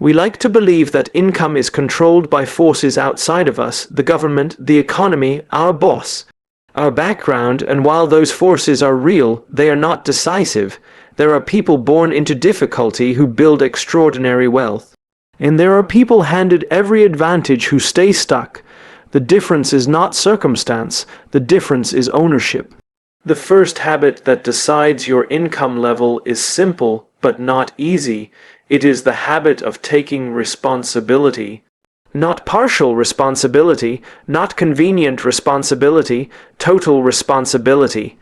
We like to believe that income is controlled by forces outside of us, the government, the economy, our boss, our background, and while those forces are real, they are not decisive. There are people born into difficulty who build extraordinary wealth. And there are people handed every advantage who stay stuck. The difference is not circumstance, the difference is ownership. The first habit that decides your income level is simple, but not easy. It is the habit of taking responsibility. Not partial responsibility, not convenient responsibility, total responsibility.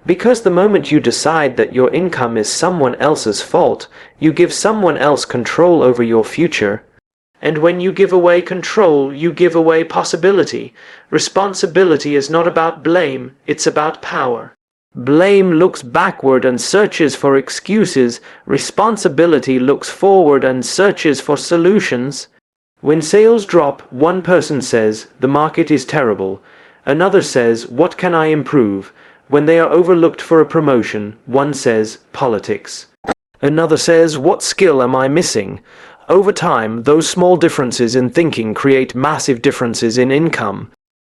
Because the moment you decide that your income is someone else's fault, you give someone else control over your future. And when you give away control, you give away possibility. Responsibility is not about blame, it's about power. Blame looks backward and searches for excuses. Responsibility looks forward and searches for solutions. When sales drop, one person says, "The market is terrible." Another says, "What can I improve?" When they are overlooked for a promotion, one says, "Politics." Another says, "What skill am I missing?" Over time, those small differences in thinking create massive differences in income.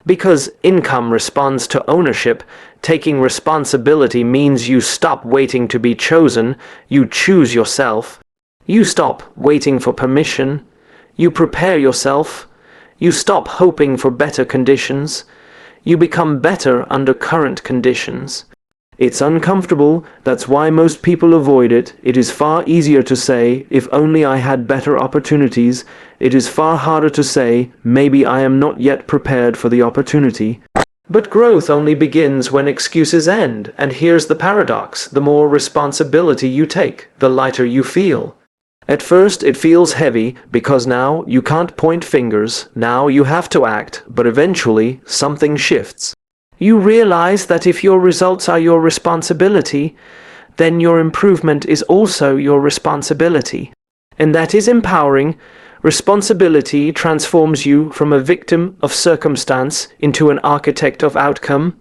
Because income responds to ownership, taking responsibility means you stop waiting to be chosen, you choose yourself. You stop waiting for permission. You prepare yourself. You stop hoping for better conditions. You become better under current conditions. It's uncomfortable, that's why most people avoid it. It is far easier to say, "If only I had better opportunities." It is far harder to say, "Maybe I am not yet prepared for the opportunity." But growth only begins when excuses end, and here's the paradox: the more responsibility you take, the lighter you feel. At first it feels heavy, because now you can't point fingers, now you have to act, but eventually something shifts. You realize that if your results are your responsibility, then your improvement is also your responsibility. And that is empowering. Responsibility transforms you from a victim of circumstance into an architect of outcome.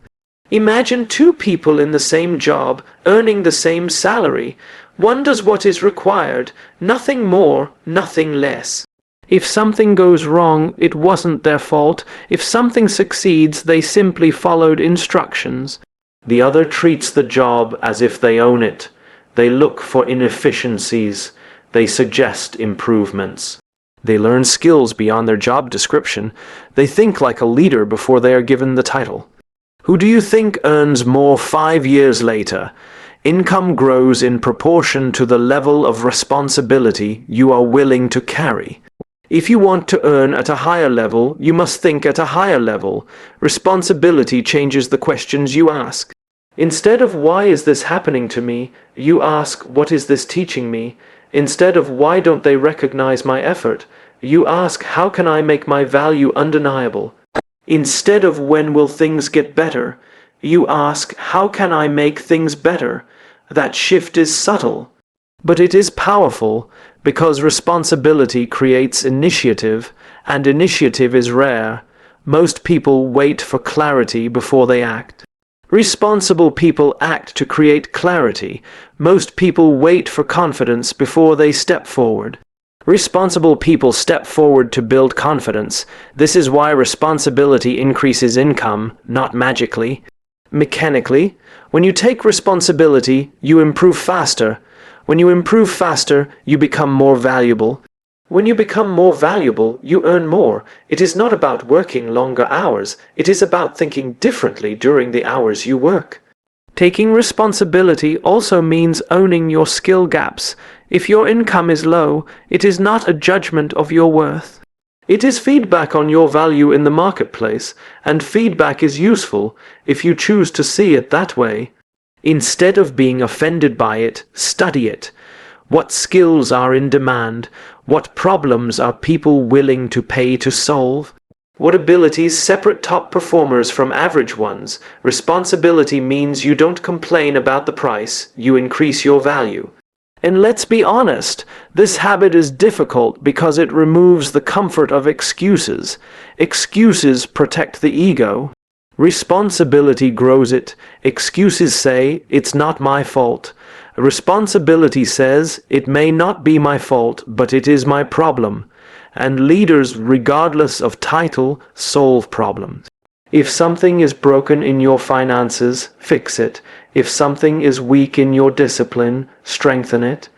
Imagine two people in the same job, earning the same salary. One does what is required, nothing more, nothing less. If something goes wrong, it wasn't their fault. If something succeeds, they simply followed instructions. The other treats the job as if they own it. They look for inefficiencies. They suggest improvements. They learn skills beyond their job description. They think like a leader before they are given the title. Who do you think earns more 5 years later? Income grows in proportion to the level of responsibility you are willing to carry. If you want to earn at a higher level, you must think at a higher level. Responsibility changes the questions you ask. Instead of "Why is this happening to me?" you ask, "What is this teaching me?" Instead of "Why don't they recognize my effort?" you ask, "How can I make my value undeniable?" Instead of "When will things get better?" you ask, "How can I make things better?" That shift is subtle, but it is powerful, because responsibility creates initiative, and initiative is rare. Most people wait for clarity before they act. Responsible people act to create clarity. Most people wait for confidence before they step forward. Responsible people step forward to build confidence. This is why responsibility increases income, not magically, mechanically. When you take responsibility, you improve faster. When you improve faster, you become more valuable. When you become more valuable, you earn more. It is not about working longer hours. It is about thinking differently during the hours you work. Taking responsibility also means owning your skill gaps. If your income is low, it is not a judgment of your worth. It is feedback on your value in the marketplace, and feedback is useful if you choose to see it that way. Instead of being offended by it, study it. What skills are in demand? What problems are people willing to pay to solve? What abilities separate top performers from average ones? Responsibility means you don't complain about the price, you increase your value. And let's be honest, this habit is difficult because it removes the comfort of excuses. Excuses protect the ego. Responsibility grows it. Excuses say, "It's not my fault." Responsibility says, it may not be my fault, but it is my problem. And leaders, regardless of title, solve problems. If something is broken in your finances, fix it. If something is weak in your discipline, strengthen it.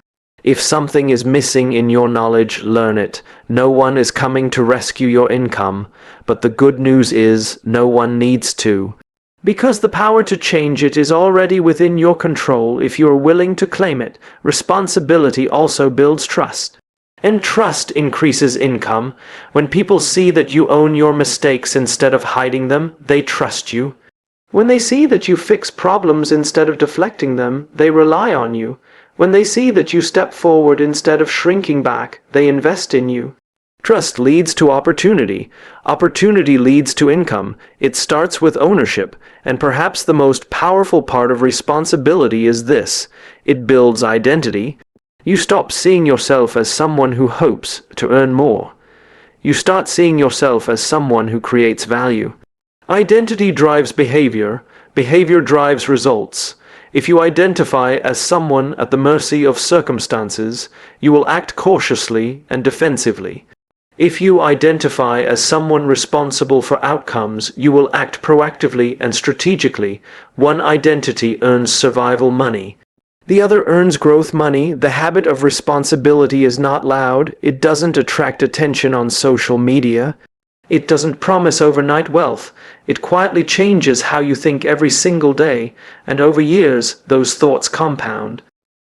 If something is missing in your knowledge, learn it. No one is coming to rescue your income, but the good news is no one needs to. Because the power to change it is already within your control if you are willing to claim it. Responsibility also builds trust. And trust increases income. When people see that you own your mistakes instead of hiding them, they trust you. When they see that you fix problems instead of deflecting them, they rely on you. When they see that you step forward instead of shrinking back, they invest in you. Trust leads to opportunity. Opportunity leads to income. It starts with ownership, and perhaps the most powerful part of responsibility is this: it builds identity. You stop seeing yourself as someone who hopes to earn more. You start seeing yourself as someone who creates value. Identity drives behavior. Behavior drives results. If you identify as someone at the mercy of circumstances, you will act cautiously and defensively. If you identify as someone responsible for outcomes, you will act proactively and strategically. One identity earns survival money. The other earns growth money. The habit of responsibility is not loud. It doesn't attract attention on social media. It doesn't promise overnight wealth. It quietly changes how you think every single day, and over years, those thoughts compound.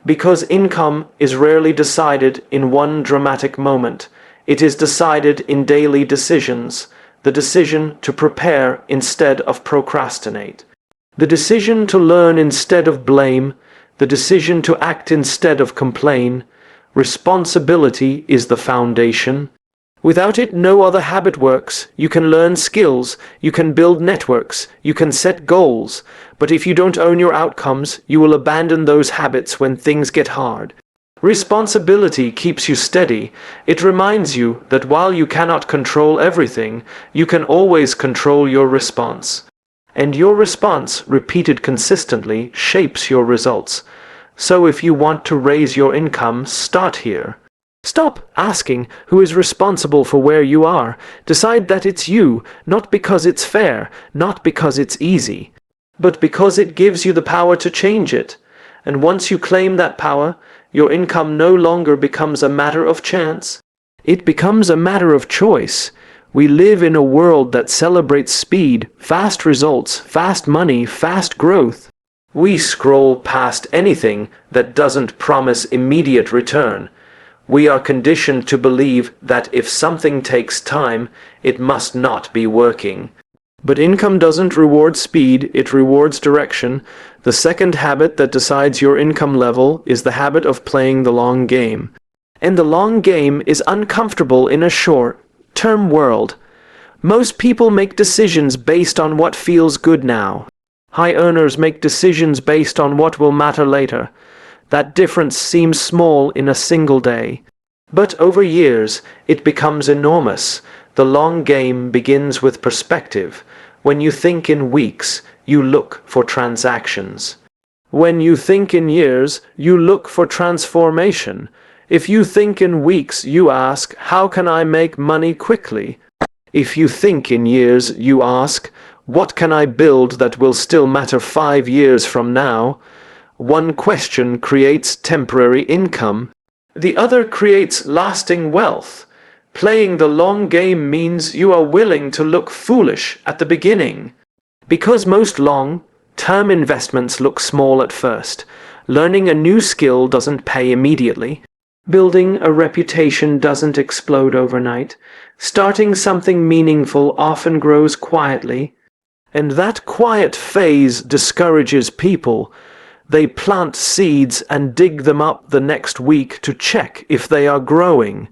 Because income is rarely decided in one dramatic moment. It is decided in daily decisions. The decision to prepare instead of procrastinate. The decision to learn instead of blame. The decision to act instead of complain. Responsibility is the foundation. Without it, no other habit works. You can learn skills, you can build networks, you can set goals, but if you don't own your outcomes, you will abandon those habits when things get hard. Responsibility keeps you steady. It reminds you that while you cannot control everything, you can always control your response. And your response, repeated consistently, shapes your results. So if you want to raise your income, start here. Stop asking who is responsible for where you are. Decide that it's you, not because it's fair, not because it's easy, but because it gives you the power to change it. And once you claim that power, your income no longer becomes a matter of chance. It becomes a matter of choice. We live in a world that celebrates speed, fast results, fast money, fast growth. We scroll past anything that doesn't promise immediate return. We are conditioned to believe that if something takes time, it must not be working. But income doesn't reward speed, it rewards direction. The second habit that decides your income level is the habit of playing the long game. And the long game is uncomfortable in a short-term world. Most people make decisions based on what feels good now. High earners make decisions based on what will matter later. That difference seems small in a single day. But over years, it becomes enormous. The long game begins with perspective. When you think in weeks, you look for transactions. When you think in years, you look for transformation. If you think in weeks, you ask, how can I make money quickly? If you think in years, you ask, what can I build that will still matter 5 years from now? One question creates temporary income. The other creates lasting wealth. Playing the long game means you are willing to look foolish at the beginning. Because most long-term investments look small at first. Learning a new skill doesn't pay immediately. Building a reputation doesn't explode overnight. Starting something meaningful often grows quietly. And that quiet phase discourages people. They plant seeds and dig them up the next week to check if they are growing.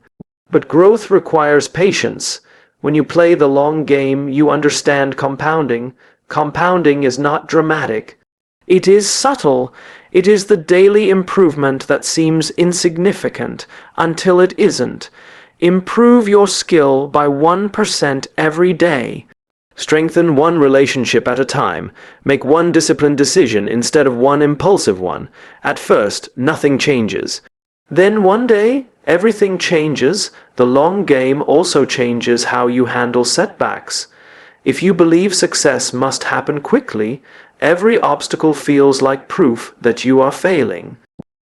But growth requires patience. When you play the long game, you understand compounding. Compounding is not dramatic. It is subtle. It is the daily improvement that seems insignificant until it isn't. Improve your skill by 1% every day. Strengthen one relationship at a time. Make one disciplined decision instead of one impulsive one. At first, nothing changes. Then one day, everything changes. The long game also changes how you handle setbacks. If you believe success must happen quickly, every obstacle feels like proof that you are failing.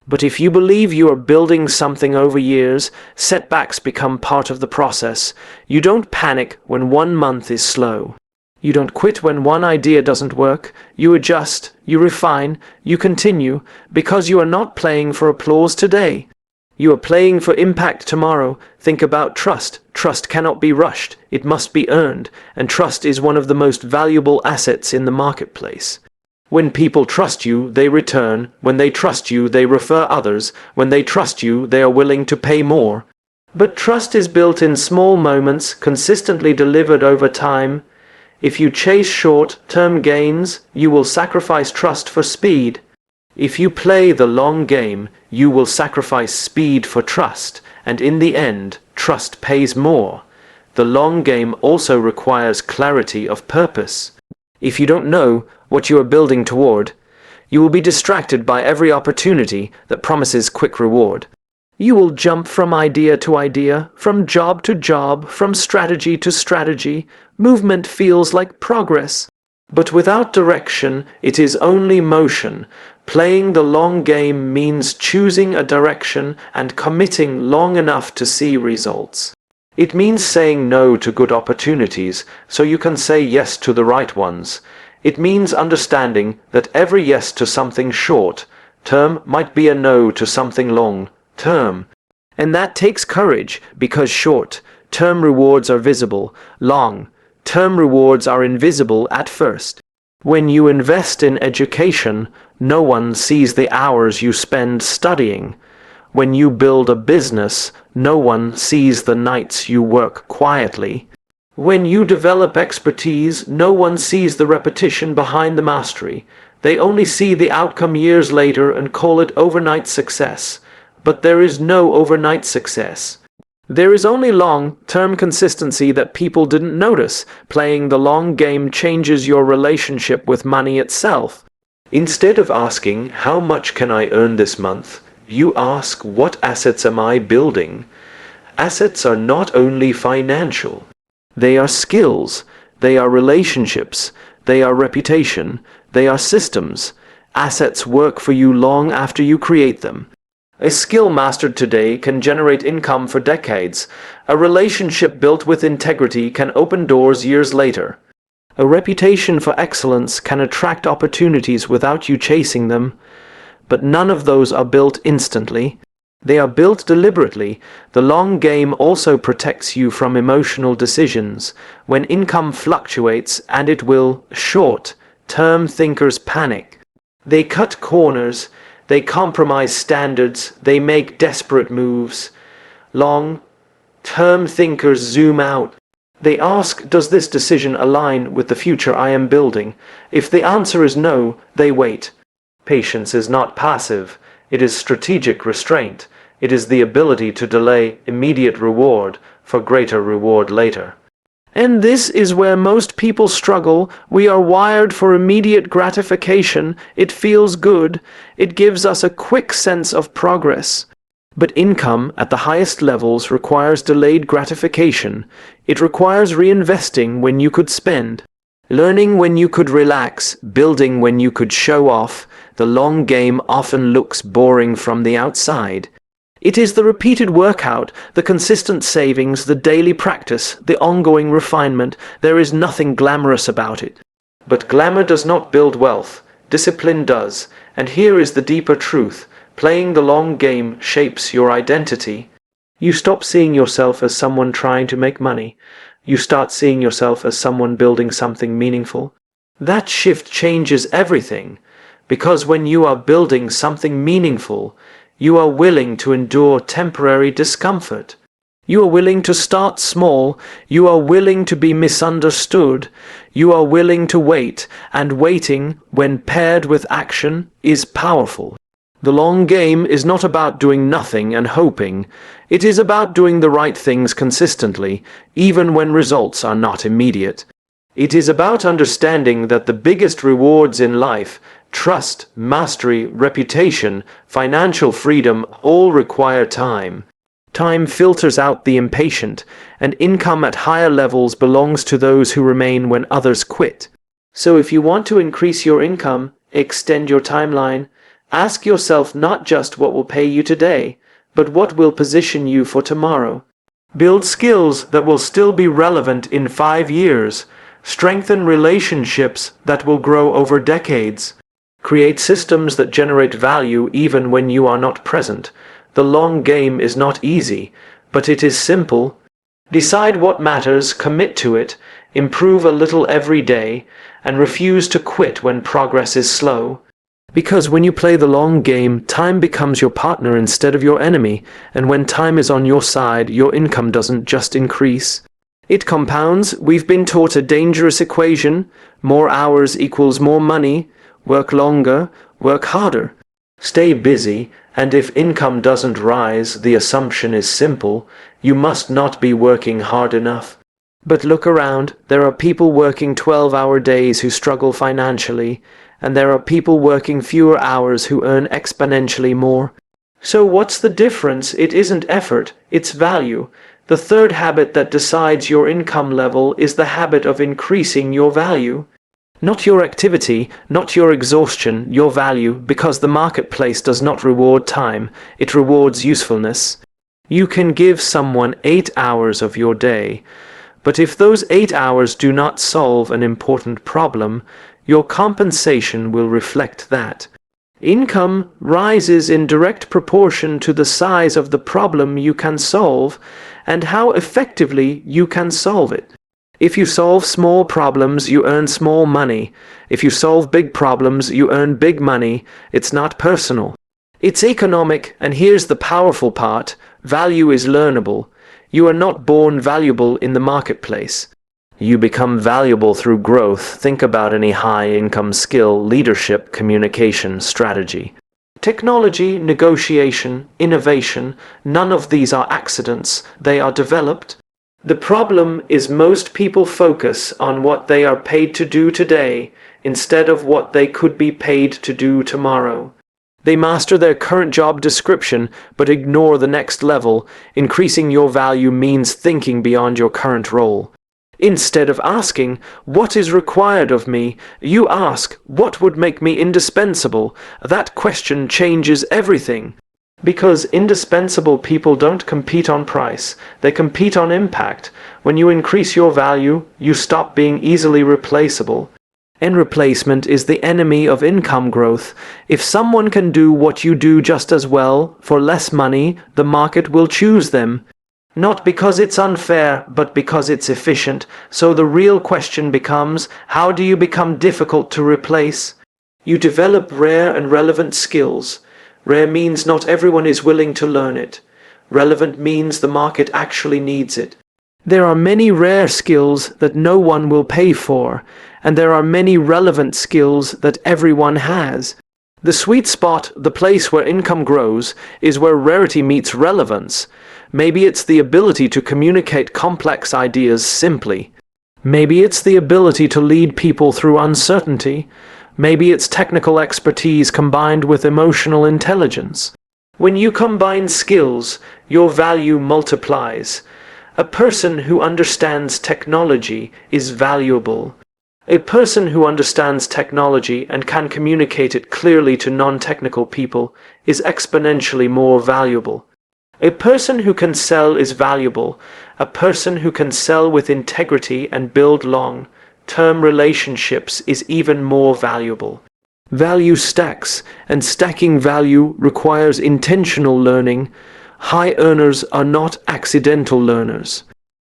But if you believe you are building something over years, setbacks become part of the process. You don't panic when 1 month is slow. You don't quit when one idea doesn't work. You adjust, you refine, you continue, because you are not playing for applause today. You are playing for impact tomorrow. Think about trust. Trust cannot be rushed. It must be earned, and trust is one of the most valuable assets in the marketplace. When people trust you, they return. When they trust you, they refer others. When they trust you, they are willing to pay more. But trust is built in small moments, consistently delivered over time. If you chase short-term gains, you will sacrifice trust for speed. If you play the long game, you will sacrifice speed for trust, and in the end, trust pays more. The long game also requires clarity of purpose. If you don't know what you are building toward, you will be distracted by every opportunity that promises quick reward. You will jump from idea to idea, from job to job, from strategy to strategy. Movement feels like progress. But without direction, it is only motion. Playing the long game means choosing a direction and committing long enough to see results. It means saying no to good opportunities so you can say yes to the right ones. It means understanding that every yes to something short-term might be a no to something long-term. And that takes courage, because short-term rewards are visible, long-term rewards are invisible at first. When you invest in education, no one sees the hours you spend studying. When you build a business, no one sees the nights you work quietly. When you develop expertise, no one sees the repetition behind the mastery. They only see the outcome years later and call it overnight success. But there is no overnight success. There is only long-term consistency that people didn't notice. Playing the long game changes your relationship with money itself. Instead of asking, how much can I earn this month? You ask, what assets am I building? Assets are not only financial. They are skills, they are relationships, they are reputation, they are systems. Assets work for you long after you create them. A skill mastered today can generate income for decades. A relationship built with integrity can open doors years later. A reputation for excellence can attract opportunities without you chasing them. But none of those are built instantly. They are built deliberately. The long game also protects you from emotional decisions. When income fluctuates, and it will, short-term thinkers panic. They cut corners. They compromise standards. They make desperate moves. Long-term thinkers zoom out. They ask, does this decision align with the future I am building? If the answer is no, they wait. Patience is not passive. It is strategic restraint. It is the ability to delay immediate reward for greater reward later. And this is where most people struggle. We are wired for immediate gratification. It feels good. It gives us a quick sense of progress. But income at the highest levels requires delayed gratification. It requires reinvesting when you could spend, learning when you could relax, building when you could show off. The long game often looks boring from the outside. It is the repeated workout, the consistent savings, the daily practice, the ongoing refinement. There is nothing glamorous about it. But glamour does not build wealth. Discipline does. And here is the deeper truth. Playing the long game shapes your identity. You stop seeing yourself as someone trying to make money. You start seeing yourself as someone building something meaningful. That shift changes everything. Because when you are building something meaningful, you are willing to endure temporary discomfort. You are willing to start small. You are willing to be misunderstood. You are willing to wait, and waiting, when paired with action, is powerful. The long game is not about doing nothing and hoping. It is about doing the right things consistently, even when results are not immediate. It is about understanding that the biggest rewards in life, trust, mastery, reputation, financial freedom, all require time. Time filters out the impatient, and income at higher levels belongs to those who remain when others quit. So if you want to increase your income, extend your timeline, ask yourself not just what will pay you today, but what will position you for tomorrow. Build skills that will still be relevant in 5 years. Strengthen relationships that will grow over decades. Create systems that generate value even when you are not present. The long game is not easy, but it is simple. Decide what matters, commit to it, improve a little every day, and refuse to quit when progress is slow. Because when you play the long game, time becomes your partner instead of your enemy, and when time is on your side, your income doesn't just increase. It compounds. We've been taught a dangerous equation: more hours equals more money. Work longer, work harder. Stay busy, and if income doesn't rise, the assumption is simple: you must not be working hard enough. But look around. There are people working 12-hour days who struggle financially, and there are people working fewer hours who earn exponentially more. So what's the difference? It isn't effort, it's value. The third habit that decides your income level is the habit of increasing your value. Not your activity, not your exhaustion, your value, because the marketplace does not reward time, it rewards usefulness. You can give someone 8 hours of your day, but if those 8 hours do not solve an important problem, your compensation will reflect that. Income rises in direct proportion to the size of the problem you can solve and how effectively you can solve it. If you solve small problems, you earn small money. If you solve big problems, you earn big money. It's not personal. It's economic, and here's the powerful part: value is learnable. You are not born valuable in the marketplace. You become valuable through growth. Think about any high-income skill: leadership, communication, strategy. Technology, negotiation, innovation, none of these are accidents. They are developed. The problem is most people focus on what they are paid to do today instead of what they could be paid to do tomorrow. They master their current job description but ignore the next level. Increasing your value means thinking beyond your current role. Instead of asking, "What is required of me?" you ask, "What would make me indispensable?" That question changes everything. Because indispensable people don't compete on price, they compete on impact. When you increase your value, you stop being easily replaceable. And replacement is the enemy of income growth. If someone can do what you do just as well, for less money, the market will choose them. Not because it's unfair, but because it's efficient. So the real question becomes, how do you become difficult to replace? You develop rare and relevant skills. Rare means not everyone is willing to learn it. Relevant means the market actually needs it. There are many rare skills that no one will pay for, and there are many relevant skills that everyone has. The sweet spot, the place where income grows, is where rarity meets relevance. Maybe it's the ability to communicate complex ideas simply. Maybe it's the ability to lead people through uncertainty. Maybe it's technical expertise combined with emotional intelligence. When you combine skills, your value multiplies. A person who understands technology is valuable. A person who understands technology and can communicate it clearly to non-technical people is exponentially more valuable. A person who can sell is valuable. A person who can sell with integrity and build long-term relationships is even more valuable. Value stacks, and stacking value requires intentional learning. High earners are not accidental learners.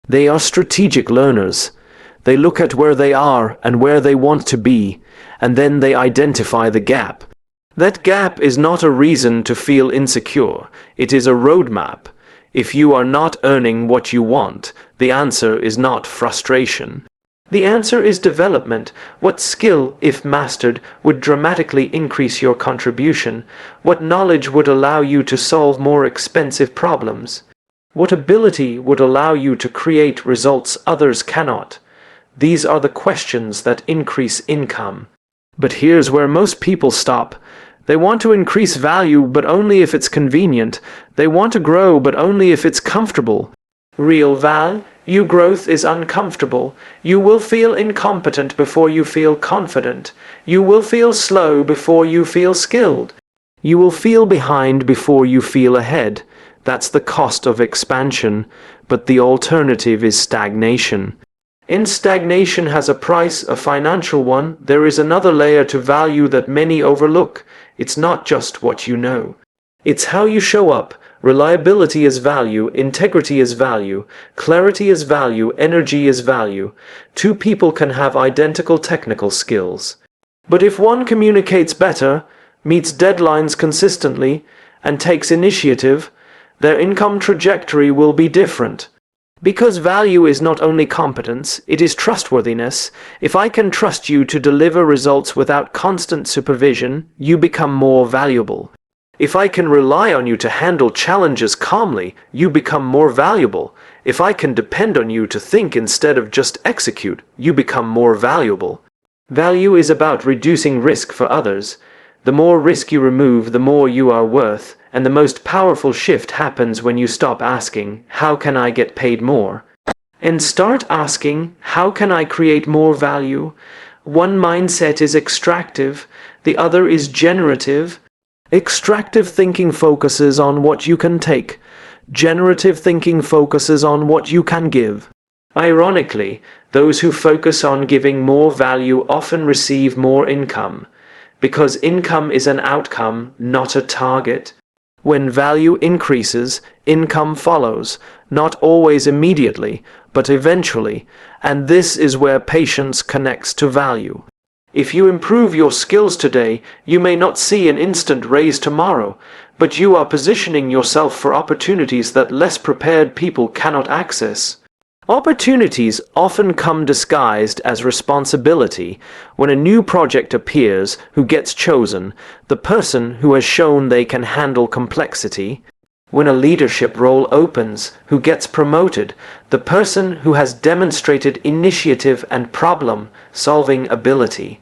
They are strategic learners. They look at where they are and where they want to be, and then they identify the gap. That gap is not a reason to feel insecure. It is a roadmap. If you are not earning what you want, the answer is not frustration. The answer is development. What skill, if mastered, would dramatically increase your contribution? What knowledge would allow you to solve more expensive problems? What ability would allow you to create results others cannot? These are the questions that increase income. But here's where most people stop. They want to increase value, but only if it's convenient. They want to grow, but only if it's comfortable. Real value growth is uncomfortable. You will feel incompetent before you feel confident. You will feel slow before you feel skilled. You will feel behind before you feel ahead. That's the cost of expansion, but the alternative is stagnation. And stagnation has a price, a financial one. There is another layer to value that many overlook. It's not just what you know. It's how you show up. Reliability is value, integrity is value, clarity is value, energy is value. Two people can have identical technical skills. But if one communicates better, meets deadlines consistently, and takes initiative, their income trajectory will be different. Because value is not only competence, it is trustworthiness. If I can trust you to deliver results without constant supervision, you become more valuable. If I can rely on you to handle challenges calmly, you become more valuable. If I can depend on you to think instead of just execute, you become more valuable. Value is about reducing risk for others. The more risk you remove, the more you are worth. And the most powerful shift happens when you stop asking, how can I get paid more? And start asking, how can I create more value? One mindset is extractive, the other is generative. Extractive thinking focuses on what you can take. Generative thinking focuses on what you can give. Ironically, those who focus on giving more value often receive more income, because income is an outcome, not a target. When value increases, income follows, not always immediately, but eventually, and this is where patience connects to value. If you improve your skills today, you may not see an instant raise tomorrow, but you are positioning yourself for opportunities that less prepared people cannot access. Opportunities often come disguised as responsibility. When a new project appears, who gets chosen? The person who has shown they can handle complexity. When a leadership role opens, who gets promoted? The person who has demonstrated initiative and problem-solving ability.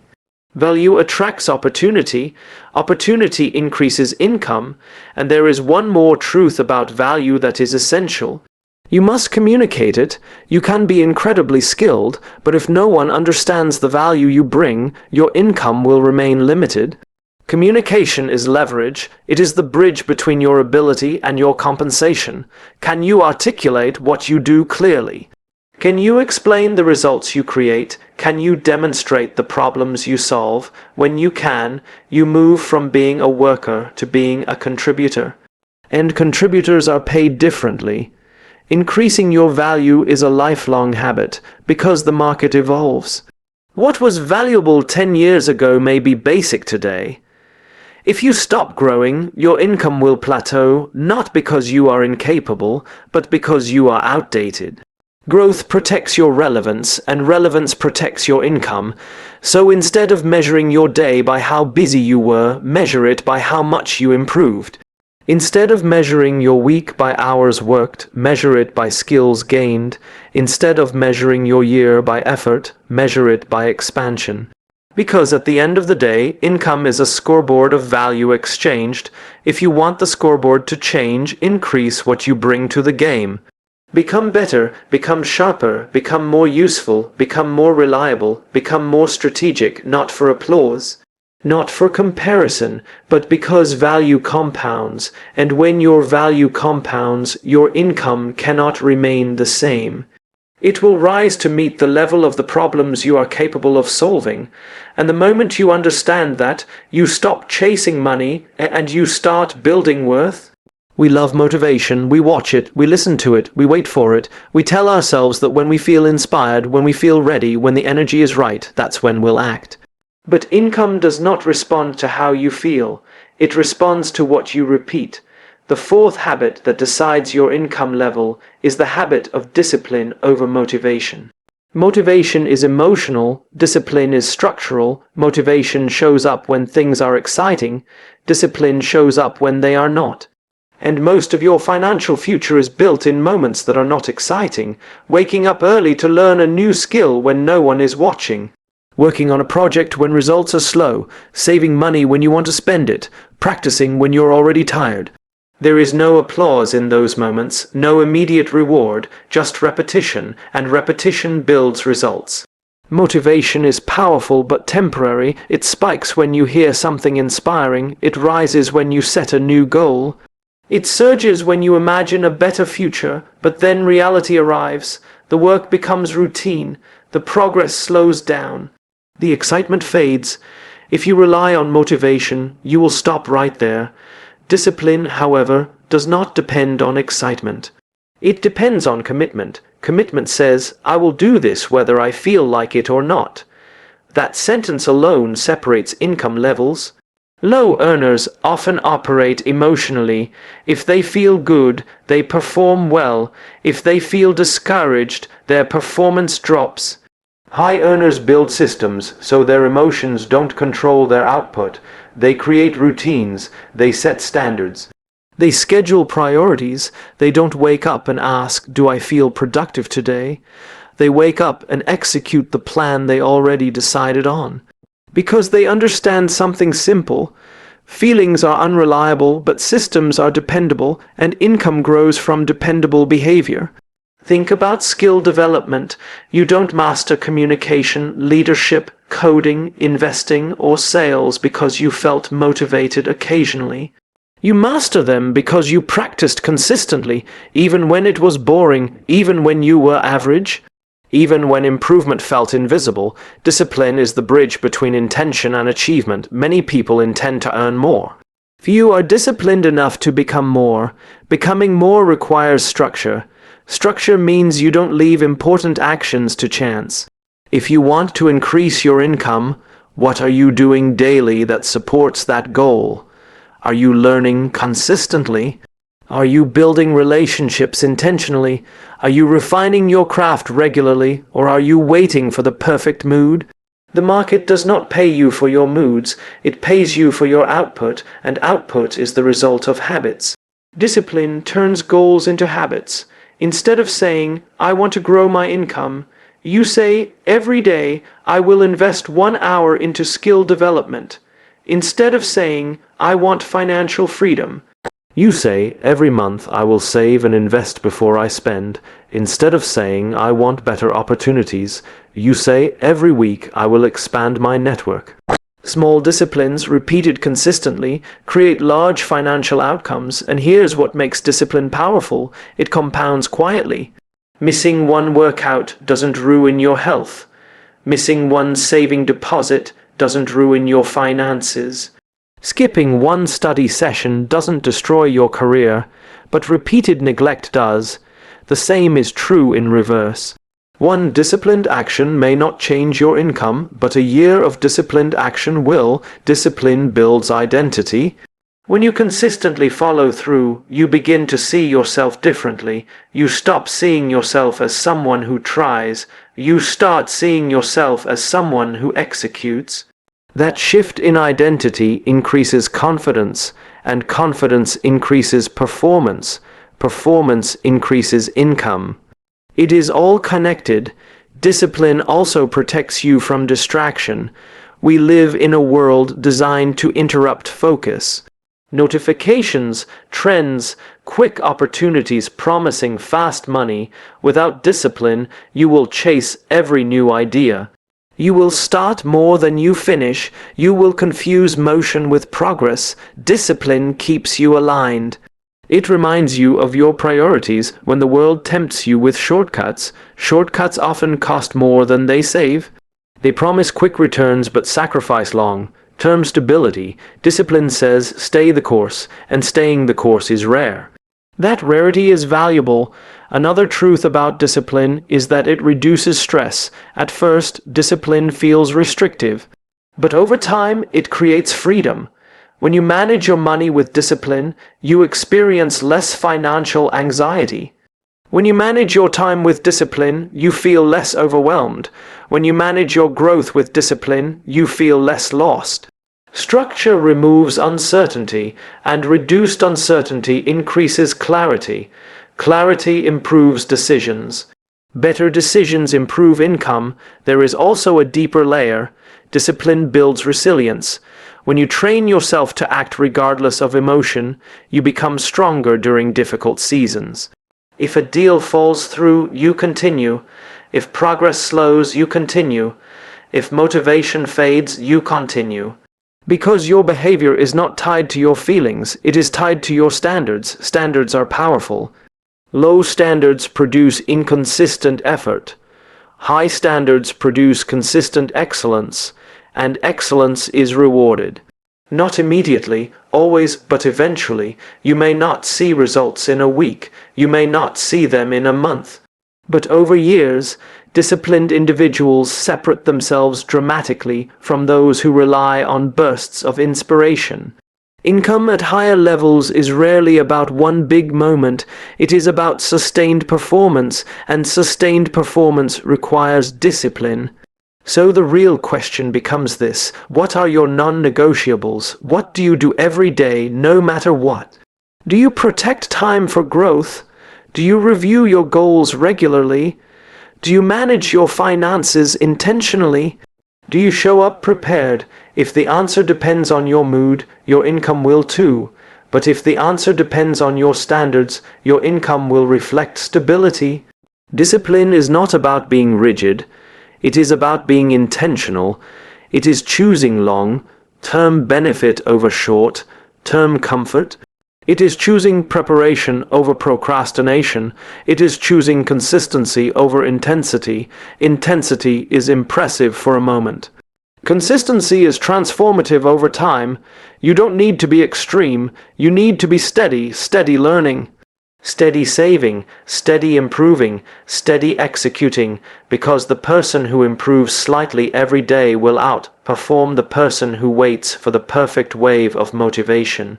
Value attracts opportunity. Opportunity increases income. And there is one more truth about value that is essential. You must communicate it. You can be incredibly skilled, but if no one understands the value you bring, your income will remain limited. Communication is leverage. It is the bridge between your ability and your compensation. Can you articulate what you do clearly? Can you explain the results you create? Can you demonstrate the problems you solve? When you can, you move from being a worker to being a contributor. And contributors are paid differently. Increasing your value is a lifelong habit because the market evolves. What was valuable 10 years ago may be basic today. If you stop growing, your income will plateau, not because you are incapable, but because you are outdated. Growth protects your relevance, and relevance protects your income. So instead of measuring your day by how busy you were, measure it by how much you improved. Instead of measuring your week by hours worked, measure it by skills gained. Instead of measuring your year by effort, measure it by expansion. Because at the end of the day, income is a scoreboard of value exchanged. If you want the scoreboard to change, increase what you bring to the game. Become better, become sharper, become more useful, become more reliable, become more strategic, not for applause. Not for comparison, but because value compounds, and when your value compounds, your income cannot remain the same. It will rise to meet the level of the problems you are capable of solving, and the moment you understand that, you stop chasing money and you start building worth. We love motivation, we watch it, we listen to it, we wait for it, we tell ourselves that when we feel inspired, when we feel ready, when the energy is right, that's when we'll act. But income does not respond to how you feel. It responds to what you repeat. The fourth habit that decides your income level is the habit of discipline over motivation. Motivation is emotional, discipline is structural. Motivation shows up when things are exciting, discipline shows up when they are not. And most of your financial future is built in moments that are not exciting, waking up early to learn a new skill when no one is watching, working on a project when results are slow, saving money when you want to spend it, practicing when you're already tired. There is no applause in those moments, no immediate reward, just repetition, and repetition builds results. Motivation is powerful but temporary. It spikes when you hear something inspiring. It rises when you set a new goal. It surges when you imagine a better future, but then reality arrives. The work becomes routine. The progress slows down. The excitement fades. If you rely on motivation, you will stop right there. Discipline, however, does not depend on excitement. It depends on commitment. Commitment says, I will do this whether I feel like it or not. That sentence alone separates income levels. Low earners often operate emotionally. If they feel good, they perform well. If they feel discouraged, their performance drops. High earners build systems so their emotions don't control their output. They create routines. They set standards. They schedule priorities. They don't wake up and ask, do I feel productive today? They wake up and execute the plan they already decided on. Because they understand something simple. Feelings are unreliable, but systems are dependable, and income grows from dependable behavior. Think about skill development. You don't master communication, leadership, coding, investing, or sales because you felt motivated occasionally. You master them because you practiced consistently, even when it was boring, even when you were average. Even when improvement felt invisible, discipline is the bridge between intention and achievement. Many people intend to earn more. Few are disciplined enough to become more. Becoming more requires structure. Structure means you don't leave important actions to chance. If you want to increase your income, what are you doing daily that supports that goal? Are you learning consistently? Are you building relationships intentionally? Are you refining your craft regularly, or are you waiting for the perfect mood? The market does not pay you for your moods, it pays you for your output, and output is the result of habits. Discipline turns goals into habits. Instead of saying, I want to grow my income, you say, every day I will invest 1 hour into skill development. Instead of saying, I want financial freedom, you say, every month I will save and invest before I spend. Instead of saying, I want better opportunities, you say, every week I will expand my network. Small disciplines, repeated consistently, create large financial outcomes, and here's what makes discipline powerful. It compounds quietly. Missing one workout doesn't ruin your health. Missing one saving deposit doesn't ruin your finances. Skipping one study session doesn't destroy your career, but repeated neglect does. The same is true in reverse. One disciplined action may not change your income, but a year of disciplined action will. Discipline builds identity. When you consistently follow through, you begin to see yourself differently. You stop seeing yourself as someone who tries. You start seeing yourself as someone who executes. That shift in identity increases confidence, and confidence increases performance. Performance increases income. It is all connected. Discipline also protects you from distraction. We live in a world designed to interrupt focus. Notifications, trends, quick opportunities promising fast money. Without discipline, you will chase every new idea. You will start more than you finish. You will confuse motion with progress. Discipline keeps you aligned. It reminds you of your priorities when the world tempts you with shortcuts. Shortcuts often cost more than they save. They promise quick returns but sacrifice long-term stability. Discipline says stay the course, and staying the course is rare. That rarity is valuable. Another truth about discipline is that it reduces stress. At first, discipline feels restrictive, but over time it creates freedom. When you manage your money with discipline, you experience less financial anxiety. When you manage your time with discipline, you feel less overwhelmed. When you manage your growth with discipline, you feel less lost. Structure removes uncertainty, and reduced uncertainty increases clarity. Clarity improves decisions. Better decisions improve income. There is also a deeper layer. Discipline builds resilience. When you train yourself to act regardless of emotion, you become stronger during difficult seasons. If a deal falls through, you continue. If progress slows, you continue. If motivation fades, you continue. Because your behavior is not tied to your feelings, it is tied to your standards. Standards are powerful. Low standards produce inconsistent effort. High standards produce consistent excellence, and excellence is rewarded. Not immediately, always, but eventually. You may not see results in a week. You may not see them in a month. But over years, disciplined individuals separate themselves dramatically from those who rely on bursts of inspiration. Income at higher levels is rarely about one big moment. It is about sustained performance, and sustained performance requires discipline. So the real question becomes this: what are your non-negotiables? What do you do every day, no matter what? Do you protect time for growth? Do you review your goals regularly? Do you manage your finances intentionally? Do you show up prepared? If the answer depends on your mood, your income will too. But if the answer depends on your standards, your income will reflect stability. Discipline is not about being rigid. It is about being intentional. It is choosing long-term benefit over short-term comfort. It is choosing preparation over procrastination. It is choosing consistency over intensity. Intensity is impressive for a moment. Consistency is transformative over time. You don't need to be extreme. You need to be steady, steady learning, steady saving, steady improving, steady executing, because the person who improves slightly every day will outperform the person who waits for the perfect wave of motivation.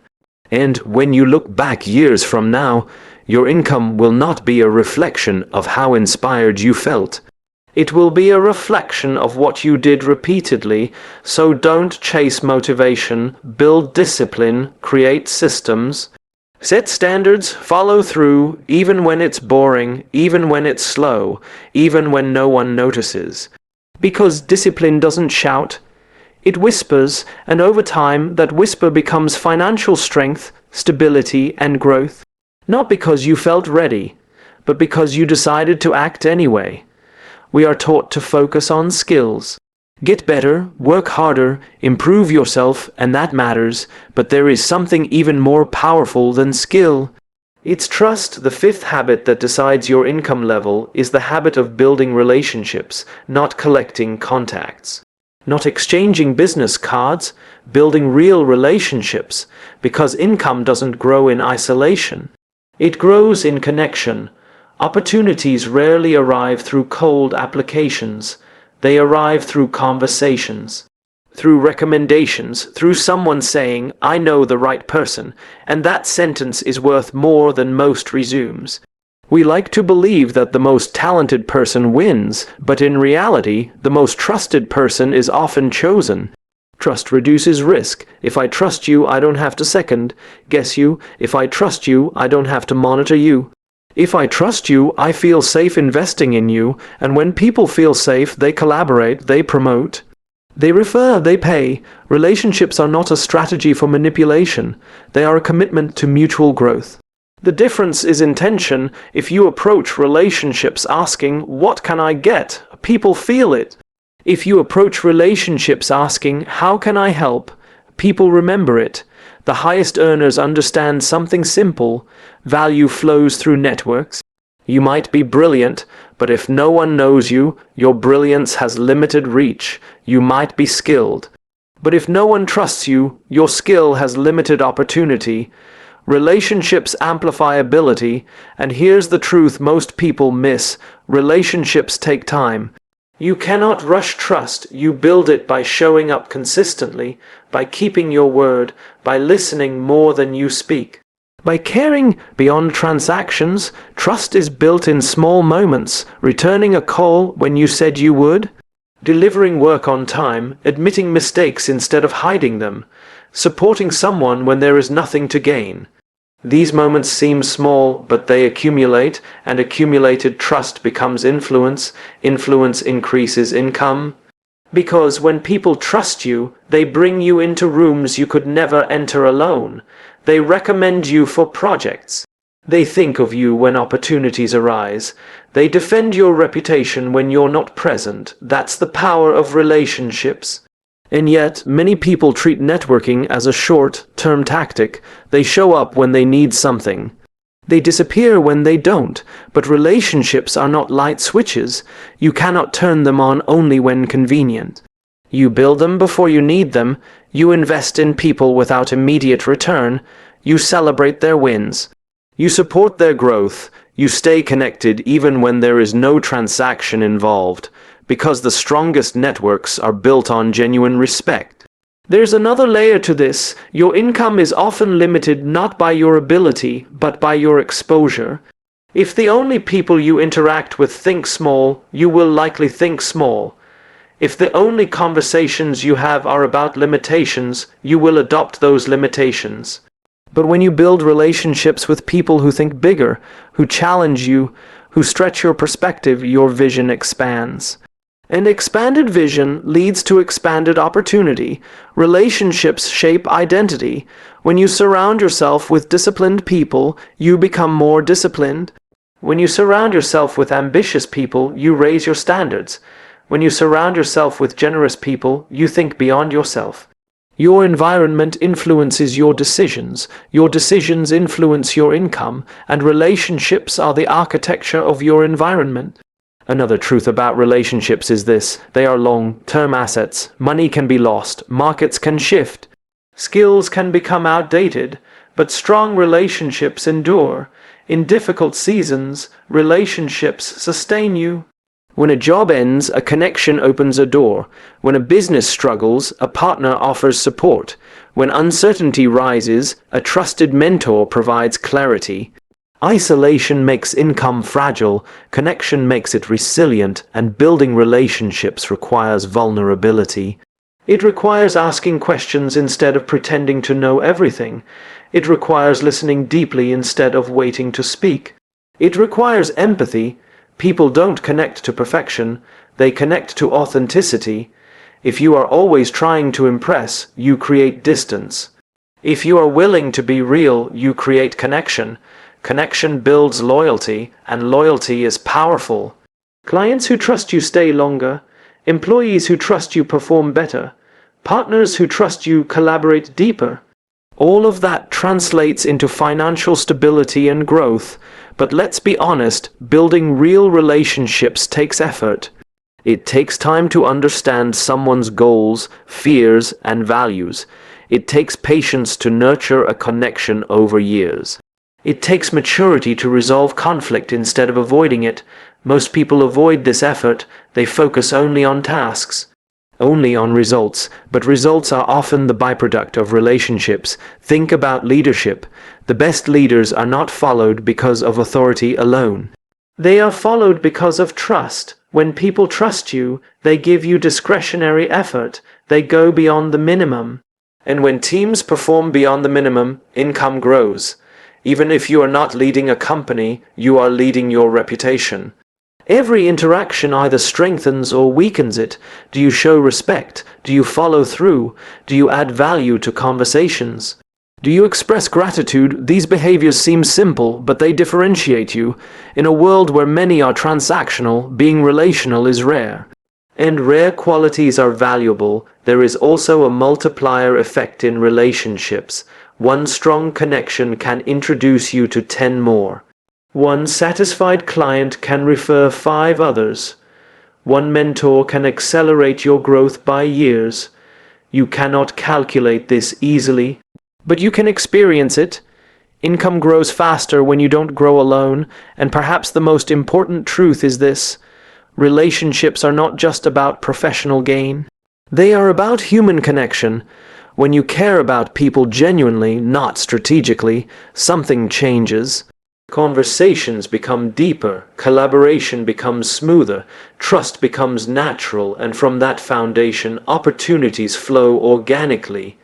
And when you look back years from now, your income will not be a reflection of how inspired you felt. It will be a reflection of what you did repeatedly. So don't chase motivation, build discipline, create systems, set standards, follow through, even when it's boring, even when it's slow, even when no one notices. Because discipline doesn't shout. It whispers, and over time, that whisper becomes financial strength, stability, and growth. Not because you felt ready, but because you decided to act anyway. We are taught to focus on skills. Get better, work harder, improve yourself, and that matters, but there is something even more powerful than skill. It's trust. The fifth habit that decides your income level is the habit of building relationships, not collecting contacts. Not exchanging business cards, building real relationships, because income doesn't grow in isolation. It grows in connection. Opportunities rarely arrive through cold applications. They arrive through conversations, through recommendations, through someone saying, "I know the right person," and that sentence is worth more than most resumes. We like to believe that the most talented person wins, but in reality, the most trusted person is often chosen. Trust reduces risk. If I trust you, I don't have to second guess you. If I trust you, I don't have to monitor you. If I trust you, I feel safe investing in you, and when people feel safe, they collaborate, they promote, they refer, they pay. Relationships are not a strategy for manipulation. They are a commitment to mutual growth. The difference is intention. If you approach relationships asking, "What can I get?" people feel it. If you approach relationships asking, "How can I help?" people remember it. The highest earners understand something simple. Value flows through networks. You might be brilliant, but if no one knows you, your brilliance has limited reach. You might be skilled, but if no one trusts you, your skill has limited opportunity. Relationships amplify ability, and here's the truth most people miss: relationships take time. You cannot rush trust. You build it by showing up consistently, by keeping your word, by listening more than you speak, by caring beyond transactions. Trust is built in small moments: returning a call when you said you would, delivering work on time, admitting mistakes instead of hiding them, supporting someone when there is nothing to gain. These moments seem small, but they accumulate, and accumulated trust becomes influence. Influence increases income. Because when people trust you, they bring you into rooms you could never enter alone. They recommend you for projects. They think of you when opportunities arise. They defend your reputation when you're not present. That's the power of relationships. And yet, many people treat networking as a short-term tactic. They show up when they need something. They disappear when they don't, but relationships are not light switches. You cannot turn them on only when convenient. You build them before you need them. You invest in people without immediate return. You celebrate their wins. You support their growth. You stay connected even when there is no transaction involved, because the strongest networks are built on genuine respect. There's another layer to this. Your income is often limited not by your ability, but by your exposure. If the only people you interact with think small, you will likely think small. If the only conversations you have are about limitations, you will adopt those limitations. But when you build relationships with people who think bigger, who challenge you, who stretch your perspective, your vision expands. And expanded vision leads to expanded opportunity. Relationships shape identity. When you surround yourself with disciplined people, you become more disciplined. When you surround yourself with ambitious people, you raise your standards. When you surround yourself with generous people, you think beyond yourself. Your environment influences your decisions influence your income, and relationships are the architecture of your environment. Another truth about relationships is this: they are long-term assets. Money can be lost, markets can shift, skills can become outdated, but strong relationships endure. In difficult seasons, relationships sustain you. When a job ends, a connection opens a door. When a business struggles, a partner offers support. When uncertainty rises, a trusted mentor provides clarity. Isolation makes income fragile, connection makes it resilient, and building relationships requires vulnerability. It requires asking questions instead of pretending to know everything. It requires listening deeply instead of waiting to speak. It requires empathy. People don't connect to perfection, they connect to authenticity. If you are always trying to impress, you create distance. If you are willing to be real, you create connection. Connection builds loyalty, and loyalty is powerful. Clients who trust you stay longer. Employees who trust you perform better. Partners who trust you collaborate deeper. All of that translates into financial stability and growth. But let's be honest, building real relationships takes effort. It takes time to understand someone's goals, fears, and values. It takes patience to nurture a connection over years. It takes maturity to resolve conflict instead of avoiding it. Most people avoid this effort. They focus only on tasks, only on results, but results are often the byproduct of relationships. Think about leadership. The best leaders are not followed because of authority alone. They are followed because of trust. When people trust you, they give you discretionary effort. They go beyond the minimum. And when teams perform beyond the minimum, income grows. Even if you are not leading a company, you are leading your reputation. Every interaction either strengthens or weakens it. Do you show respect? Do you follow through? Do you add value to conversations? Do you express gratitude? These behaviors seem simple, but they differentiate you. In a world where many are transactional, being relational is rare. And rare qualities are valuable. There is also a multiplier effect in relationships. One strong connection can introduce you to 10 more. One satisfied client can refer 5 others. One mentor can accelerate your growth by years. You cannot calculate this easily, but you can experience it. Income grows faster when you don't grow alone, and perhaps the most important truth is this: relationships are not just about professional gain. They are about human connection. When you care about people genuinely, not strategically, something changes. Conversations become deeper, collaboration becomes smoother, trust becomes natural, and from that foundation, opportunities flow organically.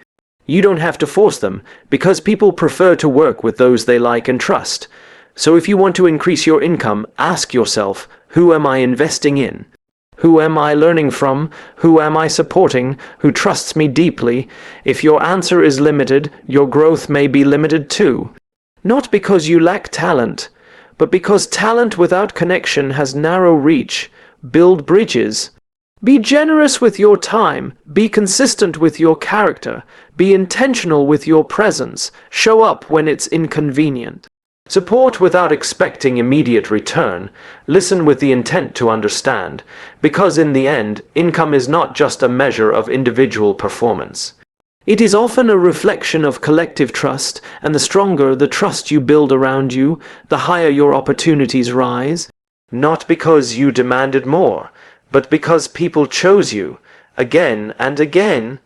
You don't have to force them, because people prefer to work with those they like and trust. So if you want to increase your income, ask yourself, who am I investing in? Who am I learning from? Who am I supporting? Who trusts me deeply? If your answer is limited, your growth may be limited too. Not because you lack talent, but because talent without connection has narrow reach. Build bridges. Be generous with your time. Be consistent with your character. Be intentional with your presence. Show up when it's inconvenient. Support without expecting immediate return. Listen with the intent to understand, because in the end, income is not just a measure of individual performance. It is often a reflection of collective trust, and the stronger the trust you build around you, the higher your opportunities rise. Not because you demanded more, but because people chose you, again and again.